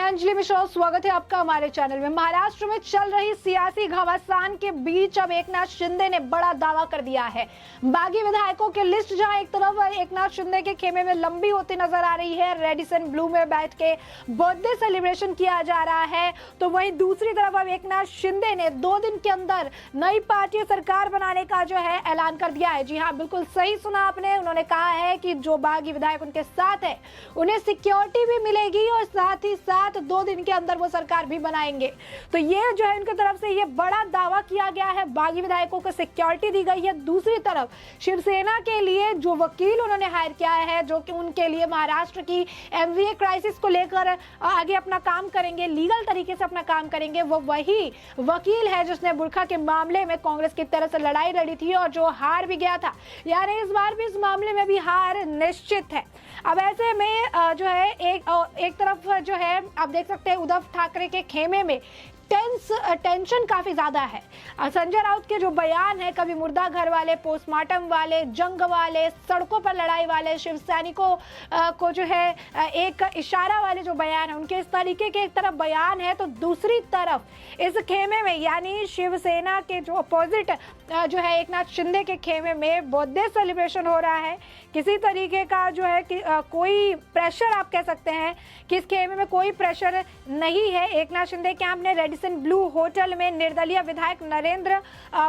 मैं अंजलि मिश्रा, स्वागत है आपका हमारे चैनल में। महाराष्ट्र में चल रही सियासी घमासान के बीच अब एकनाथ शिंदे ने बड़ा दावा कर दिया है। बागी विधायकों की लिस्ट जहां एक तरफ एकनाथ शिंदे के खेमे में लंबी होती नजर आ रही है, रेडिसन ब्लू में बैठ के बर्थडे सेलिब्रेशन किया जा रहा है, तो वहीं दूसरी तरफ अब एकनाथ शिंदे ने 2 दिन के अंदर नई पार्टी सरकार बनाने का जो है ऐलान कर दिया है। जी हाँ, बिल्कुल सही सुना आपने। उन्होंने कहा है कि जो बागी विधायक उनके साथ है उन्हें सिक्योरिटी भी मिलेगी और साथ ही साथ 2 दिन के अंदर वो सरकार भी बनाएंगे। तो ये जो है उनकी तरफ से ये बड़ा दावा किया गया है, बागी विधायकों को सिक्योरिटी दी गई है। दूसरी तरफ शिवसेना के लिए जो वकील उन्होंने हायर किया है, जो कि उनके लिए महाराष्ट्र की एमवीए क्राइसिस को लेकर आगे अपना काम करेंगे, लीगल तरीके से अपना काम करेंगे, वो वही वकील है जिसने बुरखा के मामले में कांग्रेस की तरफ से लड़ाई लड़ी थी और जो हार भी गया था। यानी इस बार भी इस मामले में भी हार निश्चित है। अब ऐसे में जो है एक तरफ जो है आप देख सकते हैं उद्धव ठाकरे के खेमे में टेंशन काफी ज्यादा है। संजय राउत के जो बयान है, कभी मुर्दा घर वाले, पोस्टमार्टम वाले, जंग वाले, सड़कों पर लड़ाई वाले, शिव सैनिकों को जो है एक इशारा वाले जो बयान है, उनके इस तरीके के एक तरफ बयान है, तो दूसरी तरफ इस खेमे में यानी शिवसेना के जो अपोजिट जो है एकनाथ शिंदे के खेमे में बर्थडे सेलिब्रेशन हो रहा है। किसी तरीके का जो है कि कोई प्रेशर आप कह सकते हैं कि इस खेमे में कोई प्रेशर नहीं है। एकनाथ शिंदे कैंप ने रेडिसन ब्लू होटल में निर्दलीय विधायक नरेंद्र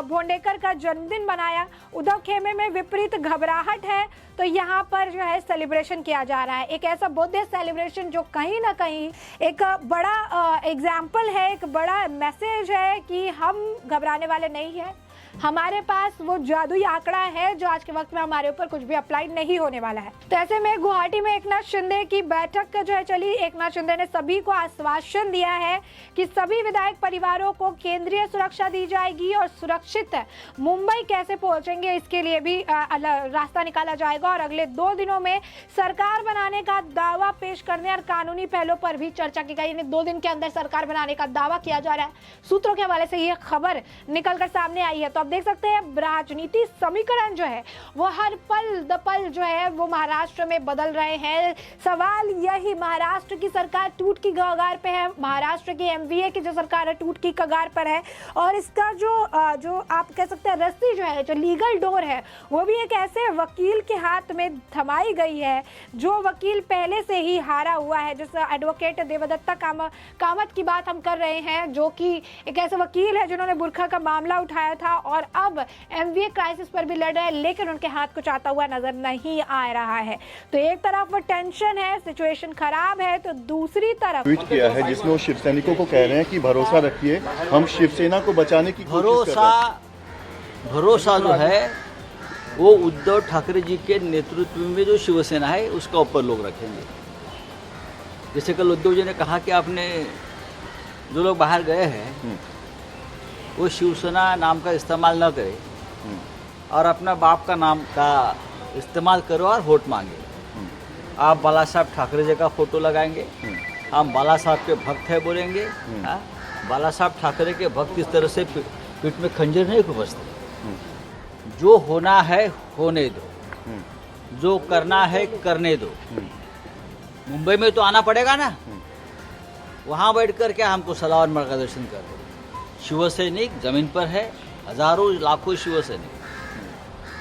भोंडेकर का जन्मदिन मनाया। उद्धव खेमे में विपरीत घबराहट है, तो यहाँ पर जो है सेलिब्रेशन किया जा रहा है। एक ऐसा बर्थडे सेलिब्रेशन जो कहीं ना कहीं एक बड़ा एग्जाम्पल है, एक बड़ा मैसेज है कि हम घबराने वाले नहीं हैं। हमारे पास वो जादुई आंकड़ा है जो आज के वक्त में हमारे ऊपर कुछ भी अप्लाई नहीं होने वाला है। तो ऐसे में गुवाहाटी में एकनाथ शिंदे की बैठक जो है चली। एकनाथ शिंदे ने सभी को आश्वासन दिया है कि सभी विधायक परिवारों को केंद्रीय सुरक्षा दी जाएगी और सुरक्षित मुंबई कैसे पहुंचेंगे इसके लिए भी रास्ता निकाला जाएगा और अगले 2 दिनों में सरकार बनाने का दावा पेश करने और कानूनी पहलुओं पर भी चर्चा की गई। 2 दिन के अंदर सरकार बनाने का दावा किया जा रहा है। सूत्रों के हवाले से ये खबर निकलकर सामने आई है। तो आप देख सकते हैं राजनीति समीकरण जो है वो हर पल दपल जो है वो महाराष्ट्र में बदल रहे हैं। सवाल यही, महाराष्ट्र की सरकार टूट की कगार पे है, महाराष्ट्र की एमवीए की जो सरकार है टूट की कगार पर है और इसका जो आप कह सकते हैं रस्सी जो है, जो लीगल डोर है, वो भी एक ऐसे वकील के हाथ में थमाई गई है जो वकील पहले से ही हारा हुआ है। जैसे एडवोकेट देवदत्ता कामत की बात हम कर रहे हैं, जो कि एक ऐसे वकील है जिन्होंने बुरखा का मामला उठाया था और अब एमवीए क्राइसिस पर भी लड़ रहे हैं, लेकिन उनके हाथ कुछ आता हुआ नजर नहीं आ रहा है। तो एक तरफ वो टेंशन है, सिचुएशन खराब है, तो दूसरी तरफ ट्वीट किया है जिसमें वो शिव सैनिकों को कह रहे हैं कि भरोसा रखिए, हम शिवसेना को बचाने की कोशिश कर रहे हैं। भरोसा जो है वो उद्धव ठाकरे जी के नेतृत्व में जो शिवसेना है उसका ऊपर लोग रखेंगे। जैसे कल उद्धव जी ने कहा कि आपने जो लोग बाहर गए हैं वो शिवसेना नाम का इस्तेमाल न करे और अपना बाप का नाम का इस्तेमाल करो और वोट मांगे। आप बाला साहब ठाकरे जी का फोटो लगाएंगे, हम बाला साहब के भक्त है बोलेंगे। बाला साहब ठाकरे के भक्त इस तरह से पीठ में खंजर नहीं घुसते। जो होना है होने दो, जो करना है करने दो। मुंबई में तो आना पड़ेगा ना, वहाँ बैठ कर क्या हमको सलाह और मार्गदर्शन कर दो। शिवसैनिक जमीन पर है, हजारों लाखों शिवसैनिक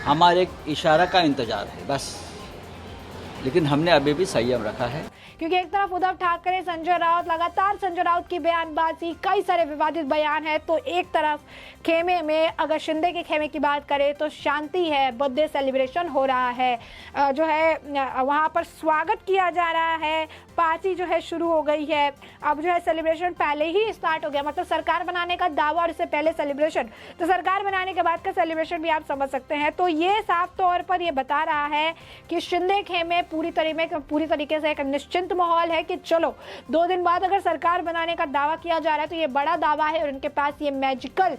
हमारे एक इशारा का इंतजार है बस। लेकिन हमने अभी भी संयम रखा है, क्योंकि एक तरफ उद्धव ठाकरे, संजय राउत, लगातार संजय राउत की बयानबाजी, कई सारे विवादित बयान है, तो एक तरफ खेमे में अगर शिंदे के खेमे की बात करें तो शांति है, बर्थडे सेलिब्रेशन हो रहा है, जो है वहाँ पर स्वागत किया जा रहा है, पार्टी जो है शुरू हो गई है। अब जो है सेलिब्रेशन पहले ही स्टार्ट हो गया, मतलब सरकार बनाने का दावा और इससे पहले सेलिब्रेशन, तो सरकार बनाने के बाद का सेलिब्रेशन भी आप समझ सकते हैं। तो ये साफ तौर पर ये बता रहा है कि शिंदे खेमे पूरी तरीके से एक निश्चिंत माहौल है कि चलो 2 दिन बाद अगर सरकार बनाने का दावा किया जा रहा है तो ये बड़ा दावा है और उनके पास ये मैजिकल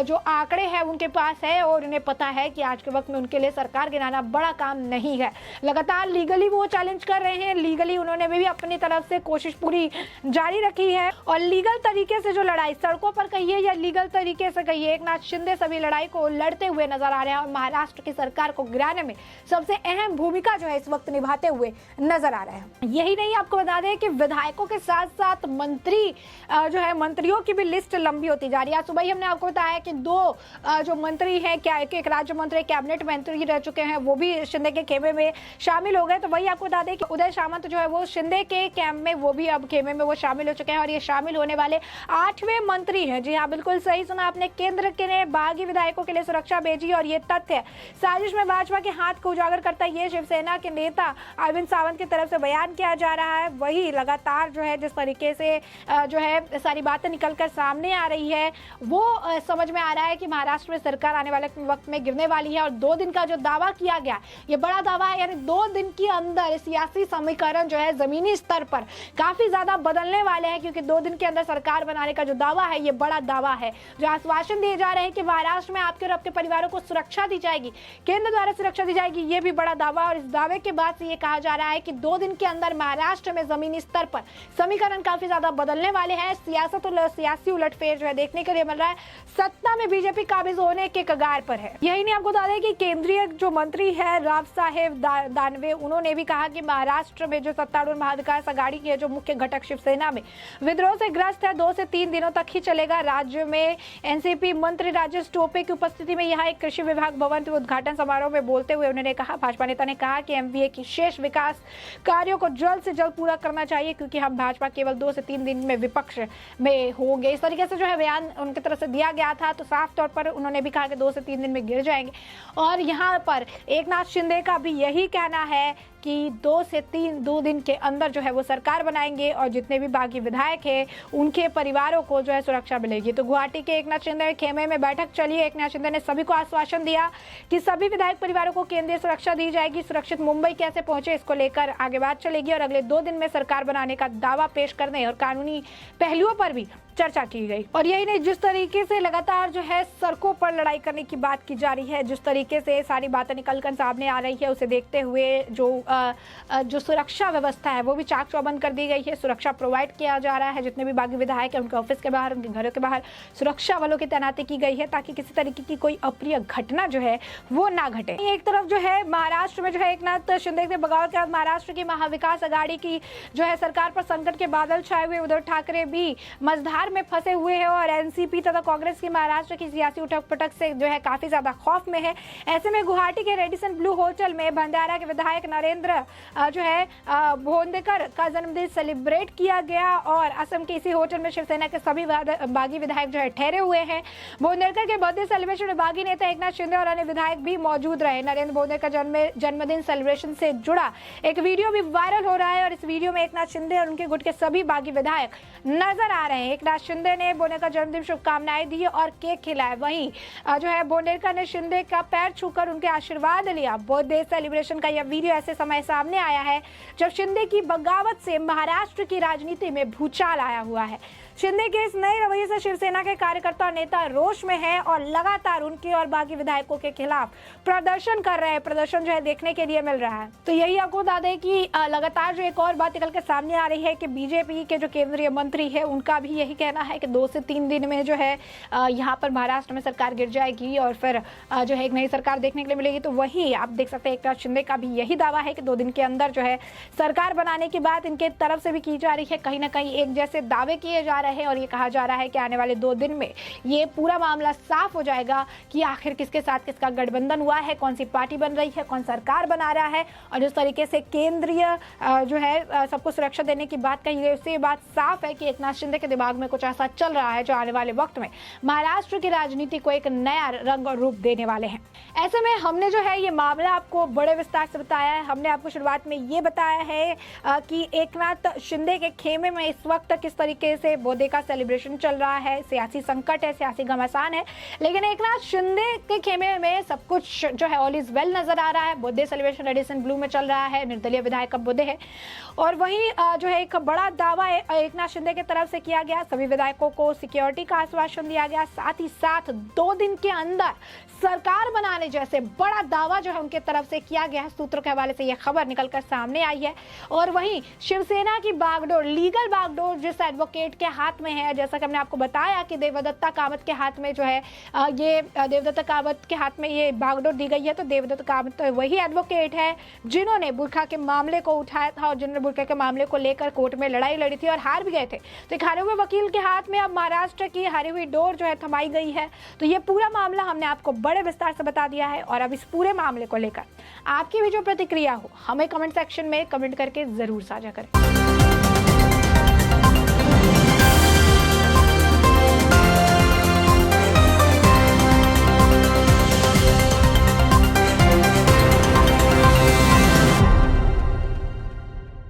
जो आंकड़े हैं उनके पास है और उन्हें पता है कि आज के वक्त में उनके लिए सरकार गिनाना बड़ा काम नहीं है। लगातार लीगली वो चैलेंज कर रहे हैं, लीगली उन्होंने भी अपनी तरफ से कोशिश पूरी जारी रखी है और लीगल तरीके से जो लड़ाई सड़कों पर कहिए या लीगल तरीके से कहिए, एकनाथ शिंदे सभी लड़ाई को लड़ते हुए नजर आ रहे हैं और महाराष्ट्र की सरकार को गिराने में सबसे अहम भूमिका जो है इस वक्त निभाते हुए नजर आ रहे हैं। यही नहीं, आपको बता दें कि विधायकों के साथ साथ मंत्री जो है मंत्रियों की भी लिस्ट लंबी होती जा रही है। सुबह ही हमने आपको बताया कि 2 जो मंत्री हैं, क्या एक राज्य मंत्री कैबिनेट मंत्री रह चुके हैं, वो भी शिंदे के खेमे में शामिल हो गए। तो वही आपको बता दें कि उदय सामंत जो है वो शिंदे के कैंप में, वो भी अब खेमे में वो शामिल हो चुके हैं और ये शामिल होने वाले 8वें मंत्री हैं। जी हाँ, बिल्कुल सही सुना आपने। केंद्र के ने बागी विधायकों के लिए सुरक्षा भेजी और ये तथ्य साजिश में भाजपा के हाथ को उजागर करता है। ये शिवसेना के नेता अरविंद सावंत की तरफ से बयान किया जा रहा है। वही लगातार जो है जिस तरीके से जो है सारी बातें निकलकर सामने आ रही है, वो समझ में आ रहा है कि महाराष्ट्र में सरकार आने वाले वक्त में गिरने वाली है। और 2 दिन का जो दावा किया गया, ये बड़ा दावा है, यानी 2 दिन के अंदर सियासी समीकरण जो है जमीनी स्तर पर काफी ज्यादा बदलने वाले हैं, क्योंकि 2 दिन के अंदर सरकार बनाने का जो दावा है, ये बड़ा दावा है। जो आश्वासन दिए जा रहे हैं कि महाराष्ट्र में आपके और आपके परिवारों को सुरक्षा दी जाएगी, केंद्र द्वारा सुरक्षा दी जाएगी, ये भी बड़ा दावा। और इस दावे के बाद से ये कहा जा रहा है कि 2 दिन के अंदर महाराष्ट्र में जमीनी स्तर पर समीकरण काफी ज्यादा बदलने वाले हैं। सियासत और सियासी उलटफेर जो है देखने के लिए मिल रहा है। सत्ता में बीजेपी काबिज होने के कगार पर है। यही नहीं, आपको बता दें कि केंद्रीय जो मंत्री है राव साहेब दानवे, उन्होंने भी कहा कि महाराष्ट्र में जो सत्तारूढ़ महाविकास आघाड़ी के जो मुख्य घटक शिवसेना में विद्रोह से ग्रस्त है, 2 से 3 दिनों तक ही चलेगा। राज्य में एनसीपी मंत्री राजेश टोपे की उपस्थिति में यहाँ एक कृषि विभाग भवन के उद्घाटन समारोह में बोलते हुए उन्होंने कहा, भाजपा नेता ने कहा कि एमवीए की शेष विकास कार्यों को जल्द से जल्द पूरा करना चाहिए, क्योंकि हम भाजपा केवल 2 से 3 दिन में विपक्ष में होंगे। इस तरीके से जो है बयान उनकी तरफ से दिया गया था। तो साफ तौर पर उन्होंने भी कहा कि 2 से 3 दिन में गिर जाएंगे। और यहाँ पर एकनाथ शिंदे का भी यही कहना है कि 2 से 2 दिन के अंदर जो है वो सरकार बनाएंगे और जितने भी बागी विधायक हैं उनके परिवारों को जो है सुरक्षा मिलेगी। तो गुवाहाटी के एकनाथ शिंदे खेमे में बैठक चली। एकनाथ शिंदे ने सभी को आश्वासन दिया कि सभी विधायक परिवारों को केंद्रीय सुरक्षा दी जाएगी। सुरक्षित मुंबई कैसे पहुंचे, इसको लेकर आगे बात चलेगी और अगले 2 दिन में सरकार बनाने का दावा पेश करने और कानूनी पहलुओं पर भी चर्चा की गई। और यही नहीं, जिस तरीके से लगातार जो है सड़कों पर लड़ाई करने की बात की जा रही है, जिस तरीके से सारी बातें निकलकर सामने आ रही है, उसे देखते हुए जो सुरक्षा व्यवस्था है वो भी चाक चौबंद कर दी गई है। सुरक्षा प्रोवाइड किया जा रहा है। जितने भी बागी विधायक हैं उनके ऑफिस के बाहर, उनके घरों के बाहर सुरक्षा वालों की तैनाती की गई है, ताकि किसी तरीके की कोई अप्रिय घटना जो है वो ना घटे। एक तरफ जो है महाराष्ट्र में जो है एकनाथ शिंदे के बगावत के बाद महाराष्ट्र की महाविकास आघाड़ी की जो है सरकार पर संकट के बादल छाए हुए। उद्धव ठाकरे भी मझधार में फंसे हुए हैं और एनसीपी तथा कांग्रेस की महाराष्ट्र की सियासी उठक पटक से जो है काफी ज्यादा खौफ में है। ऐसे में गुवाहाटी के रेडिसन ब्लू होटल में भंडारा के विधायक नरेंद्र जो है भोंडेकर का जन्मदिन सेलिब्रेट किया गया और असम के इसी होटल में शिवसेना के सभी बागी विधायक जो है ठहरे हुए हैं। भोंडेकर के बर्थडे सेलिब्रेशन में बागी नेता एकनाथ शिंदे और अन्य विधायक भी मौजूद रहे। नरेंद्र भोंडेकर जन्मदिन सेलिब्रेशन से जुड़ा एक वीडियो भी वायरल हो रहा है और इस वीडियो में एकनाथ शिंदे और उनके गुट के सभी बागी विधायक नजर आ रहे हैं। एकनाथ शिंदे ने भोंडेकर जन्मदिन शुभकामनाएं दी और केक खिलाया। वहीं जो है भोंडेकर ने शिंदे का पैर छूकर उनके आशीर्वाद लिया। बर्थडे सेलिब्रेशन का यह वीडियो ऐसे समय सामने आया है जब शिंदे की बगावत से महाराष्ट्र की राजनीति में भूचाल आया हुआ है। शिंदे के इस नए रवैये से शिवसेना के कार्यकर्ता और नेता रोष में हैं और लगातार उनके और बागी विधायकों के खिलाफ प्रदर्शन कर रहे हैं। प्रदर्शन जो है देखने के लिए मिल रहा है। तो यही आपको बता दें कि लगातार जो एक और बात निकल के सामने आ रही है कि बीजेपी के जो केंद्रीय मंत्री है उनका भी यही कहना है कि 2 से 3 दिन में जो है यहाँ पर महाराष्ट्र में सरकार गिर जाएगी और फिर जो है एक नई सरकार देखने के लिए मिलेगी। तो वही आप देख सकते हैं एकनाथ शिंदे का भी यही दावा है कि 2 दिन के अंदर जो है सरकार बनाने की बात इनके तरफ से भी की जा रही है। कहीं ना कहीं एक जैसे दावे किए जा रहे हैं और ये कहा जा रहा है कि आने वाले 2 दिन में ये पूरा मामला साफ हो जाएगा कि आखिर किसके साथ किसका गठबंधन हुआ है, कौन सी पार्टी बन रही है, कौन सरकार बना रहा है। और जिस तरीके से केंद्रीय जो है सबको सुरक्षा देने की बात कही गई, उससे ये बात साफ है कि एकनाथ शिंदे के दिमाग में कुछ ऐसा चल रहा है जो आने वाले वक्त में महाराष्ट्र की राजनीति को एक नया रंग और रूप देने वाले हैं। ऐसे में हमने जो है ये मामला आपको बड़े विस्तार से बताया है। हमने आपको शुरुआत में ये बताया है कि एकनाथ शिंदे के खेमे में इस वक्त किस तरीके से बोधे का सेलिब्रेशन चल रहा है, सियासी संकट है, सियासी घमासान है, लेकिन एकनाथ शिंदे के खेमे में सब कुछ जो है ऑल इज वेल नजर आ रहा है। बोधे सेलिब्रेशन रेड इन ब्लू में चल रहा है, निर्दलीय विधायक बोधे है, और वहीं जो है एक बड़ा दावा एकनाथ शिंदे की तरफ से किया गया। सभी विधायकों को सिक्योरिटी का आश्वासन दिया गया, साथ ही साथ 2 दिन के अंदर सरकार बनाने जैसे बड़ा दावा जो है उनके तरफ से किया गया है। सूत्रों के हवाले से यह खबर निकलकर सामने आई है। और वहीं शिवसेना की बागडोर, लीगल बागडोर जिस एडवोकेट के हाथ में है, जैसा कि हमने आपको बताया कि देवदत्ता कामत के हाथ में जो है ये देवदत्ता कामत के हाथ में ये बागडोर दी गई है। तो देवदत्ता कामत तो वही एडवोकेट है जिन्होंने बुरखा के मामले को उठाया था और जिन्होंने बुरखा के मामले को लेकर कोर्ट में लड़ाई लड़ी थी और हार भी गए थे। तो एक हारे हुए वकील के हाथ में अब महाराष्ट्र की हारी हुई डोर जो है थमाई गई है। तो ये पूरा मामला हमने आपको बड़े विस्तार से बता दिया है। और अब इस पूरे मामले को लेकर आपकी भी जो प्रतिक्रिया हो हमें कमेंट सेक्शन में कमेंट करके जरूर साझा करें।